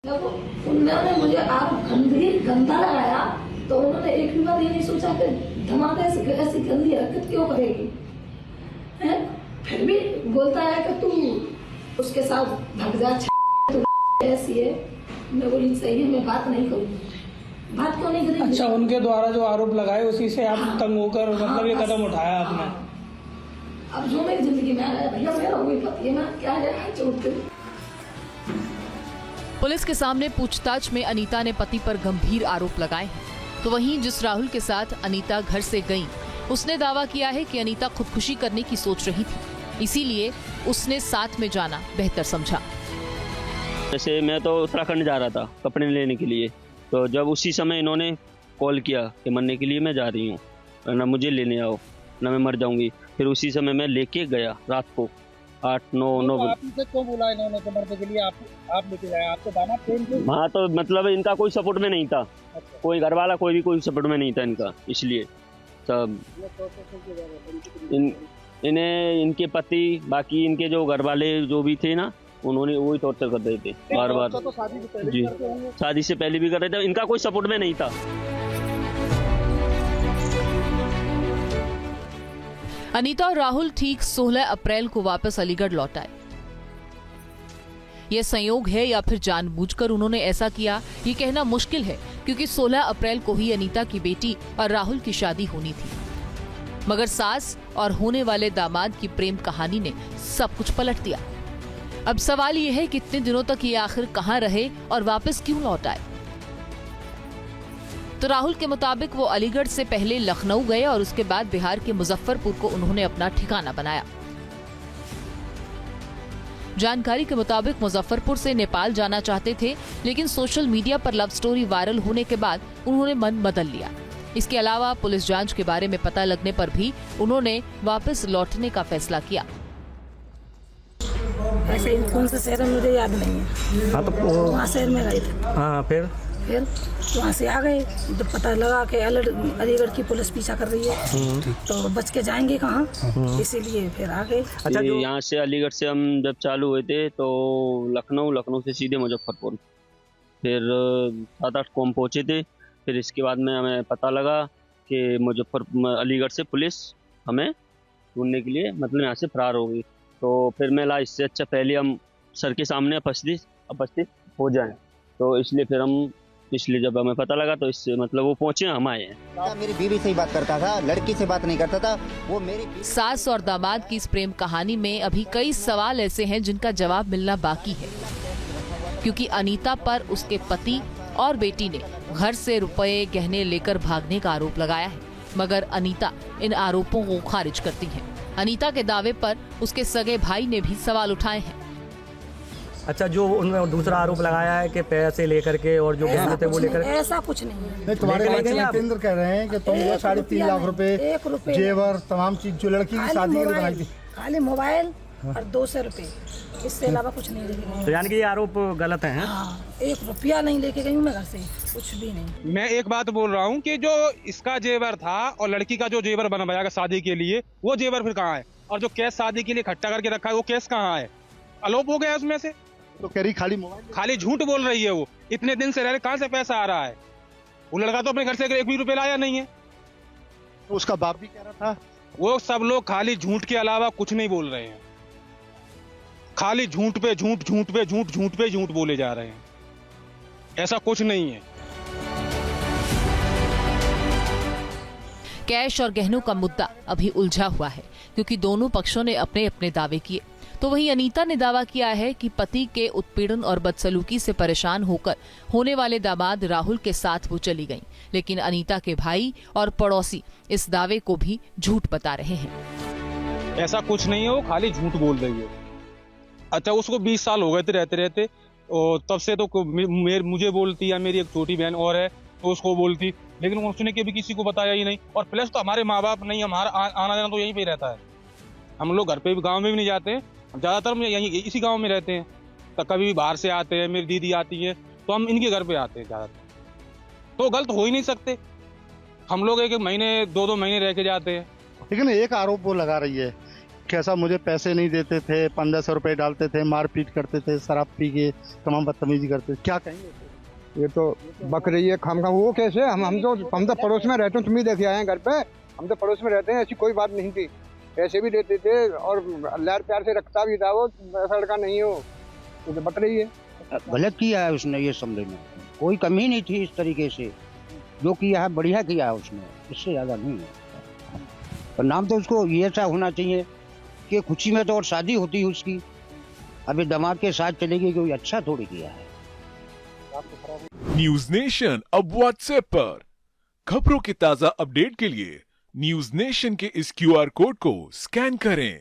उन्होंने मुझे आप गंभीर गंदा लगाया तो उन्होंने एक भी बार ये नहीं सोचा कि धमाका ऐसी गंदी हरकत क्यों करेगी है? फिर भी बोलता है कि तू उसके साथ भाग जा, तू ऐसी है। मैं बोली सही है, मैं बात नहीं करूँगी। बात क्यों नहीं करेगी? अच्छा, उनके द्वारा जो आरोप लगाए उसी से आप तंग होकर मतलब ये कदम उठाया आपने। अब जो मेरी जिंदगी में आया भैया, मेरा वही पति है ना, क्या है चोट। पुलिस के सामने पूछताछ में अनीता ने पति पर गंभीर आरोप लगाए हैं। तो वहीं जिस राहुल के साथ अनीता घर से गई, उसने दावा किया है कि अनीता खुदकुशी करने की सोच रही थी, इसीलिए उसने साथ में जाना बेहतर समझा। जैसे मैं तो उत्तराखंड जा रहा था कपड़े लेने के लिए, तो जब उसी समय इन्होंने कॉल किया कि मरने के लिए मैं जा रही हूँ, ना मुझे लेने आओ ना मैं मर जाऊंगी। फिर उसी समय मैं लेके गया रात को 8-9 आपसे क्यों बोला इन्होंने कि मरने के लिए आप लेके गए? आपको दाना ट्रेन पे? हाँ, तो मतलब इनका कोई सपोर्ट में नहीं था। अच्छा। कोई घर वाला कोई सपोर्ट में नहीं था इनका, इसलिए सब इन्हें इनके पति बाकी इनके जो घर वाले जो भी थे ना, उन्होंने वही टॉर्चर कर रहे थे बार बार। तो शादी से पहले जी, शादी से पहले भी कर रहे थे, इनका कोई सपोर्ट में नहीं था। अनीता और राहुल ठीक 16 अप्रैल को वापस अलीगढ़ लौट आए। यह संयोग है या फिर जानबूझकर उन्होंने ऐसा किया, ये कहना मुश्किल है, क्योंकि 16 अप्रैल को ही अनीता की बेटी और राहुल की शादी होनी थी। मगर सास और होने वाले दामाद की प्रेम कहानी ने सब कुछ पलट दिया। अब सवाल यह है कि इतने दिनों तक ये आखिर कहां रहे और वापस क्यों लौट आए। तो राहुल के मुताबिक वो अलीगढ़ से पहले लखनऊ गए और उसके बाद बिहार के मुजफ्फरपुर को उन्होंने अपना ठिकाना बनाया। जानकारी के मुताबिक मुजफ्फरपुर से नेपाल जाना चाहते थे, लेकिन सोशल मीडिया पर लव स्टोरी वायरल होने के बाद उन्होंने मन बदल लिया। इसके अलावा पुलिस जांच के बारे में पता लगने पर भी उन्होंने वापस लौटने का फैसला किया। ऐसे ही कौन सा शहर मुझे याद नहीं है। हाँ, तो वहाँ शहर में गए थे। हाँ, फिर वहाँ से आ गए तो पता लगा कि अलीगढ़ की पुलिस पीछा कर रही है, तो बच के जाएंगे कहाँ, इसीलिए फिर आ गए। अच्छा, यहाँ से अलीगढ़ से हम जब चालू हुए थे तो लखनऊ से सीधे मुजफ्फरपुर, फिर 7-8 को हम पहुँचे थे। फिर इसके बाद में हमें पता लगा कि अलीगढ़ से पुलिस हमें ढूंढने के लिए मतलब यहाँ से फरार हो गई। तो फिर मैं ला इससे अच्छा पहले हम सर के सामने उपस्थित हो जाएं, तो इसलिए फिर हम जब हमें पता लगा तो इससे मतलब वो पहुंचे, हम आए हैं। मेरी बीवी से ही बात करता था, लड़की से बात नहीं करता था। वो मेरी सास और दामाद की इस प्रेम कहानी में अभी कई सवाल ऐसे हैं जिनका जवाब मिलना बाकी है, क्योंकि अनीता पर उसके पति और बेटी ने घर से रुपए गहने लेकर भागने का आरोप लगाया है, मगर अनीता इन आरोपों को खारिज करती है। अनीता के दावे पर उसके सगे भाई ने भी सवाल उठाए हैं। अच्छा, जो उन्होंने दूसरा आरोप लगाया है कि पैसे लेकर के और जो गहने थे वो लेकर, ऐसा कुछ नहीं है। तुम्हारे केंद्र कह रहे हैं कि तुम 3.5 लाख रुपए जेवर तमाम चीज जो लड़की की शादी के लिए बनाई थी, खाली मोबाइल और 200 रुपए, इससे अलावा कुछ नहीं लेके गई। तो यानी कि ये आरोप गलत है? हाँ, 1 रुपया नहीं लेके गई हूँ मैं घर से, कुछ भी नहीं। मैं एक बात बोल रहा हूँ कि जो इसका जेवर था और लड़की का जो जेवर बनवाया शादी के लिए, वो जेवर फिर कहाँ है? और जो कैश शादी के लिए इकट्ठा करके रखा है, वो कैश कहाँ है? अलोप हो गया उसमें से। तो कह रही खाली मोबाइल, खाली झूठ बोल रही है। वो इतने दिन से रह रहे, कहाँ से पैसा आ रहा है? वो लड़का तो अपने घर से 1 भी रुपए लाया नहीं है। तो उसका बाप भी कह रहा था। वो सब लोग खाली झूठ के अलावा कुछ नहीं बोल रहे हैं। खाली झूठ पे झूठ बोले जा रहे हैं, ऐसा कुछ नहीं है। कैश और गहनों का मुद्दा अभी उलझा हुआ है, क्योंकि दोनों पक्षों ने अपने अपने दावे किए। तो वहीं अनीता ने दावा किया है कि पति के उत्पीड़न और बदसलूकी से परेशान होकर होने वाले दामाद राहुल के साथ वो चली गईं, लेकिन अनीता के भाई और पड़ोसी इस दावे को भी झूठ बता रहे हैं। ऐसा कुछ नहीं है, वो खाली झूठ बोल रही है। अच्छा, उसको 20 साल हो गए थे रहते और तब से तो मुझे बोलती है, मेरी एक छोटी बहन और है तो उसको बोलती, लेकिन उसने कभी किसी को बताया ही नहीं। और प्लस तो हमारे माँ बाप नहीं, हमारा आना जाना तो यहीं पे रहता है। हम लोग घर पे भी गांव में भी नहीं जाते, ज्यादातर हम यहीं इसी गांव में रहते हैं। तो कभी भी बाहर से आते हैं, मेरी दीदी आती है तो हम इनके घर पे आते हैं ज्यादातर। तो गलत हो ही नहीं सकते। हम लोग 1-1 महीने 2-2 महीने रह के जाते हैं। लेकिन एक आरोप वो लगा रही है कैसा मुझे पैसे नहीं देते थे, 1500 रुपए डालते थे, मारपीट करते थे, शराब पी के तमाम बदतमीजी करते थे। क्या कहेंगे? ये तो बक रही है खाम खाम। वो कैसे? हम तो पड़ोस में रहते हैं, तुम ही देखे आए हैं घर पे। हम तो पड़ोस में रहते हैं, ऐसी कोई बात नहीं थी। पैसे भी देते थे और लाड प्यार से रखता भी था। वो ऐसा लड़का नहीं हो, तो बक रही है। गलत किया है उसने, ये समझ में कोई कमी नहीं थी। इस तरीके से जो किया है बढ़िया किया है उसने, इससे ज्यादा नहीं है। पर नाम तो उसको ये ऐसा होना चाहिए कि खुशी में तो और शादी होती है उसकी, अभी दामाद के साथ चलेगी, कोई अच्छा थोड़ी किया है। न्यूज नेशन अब व्हाट्सएप पर खबरों के ताजा अपडेट के लिए न्यूज नेशन के इस QR कोड को स्कैन करें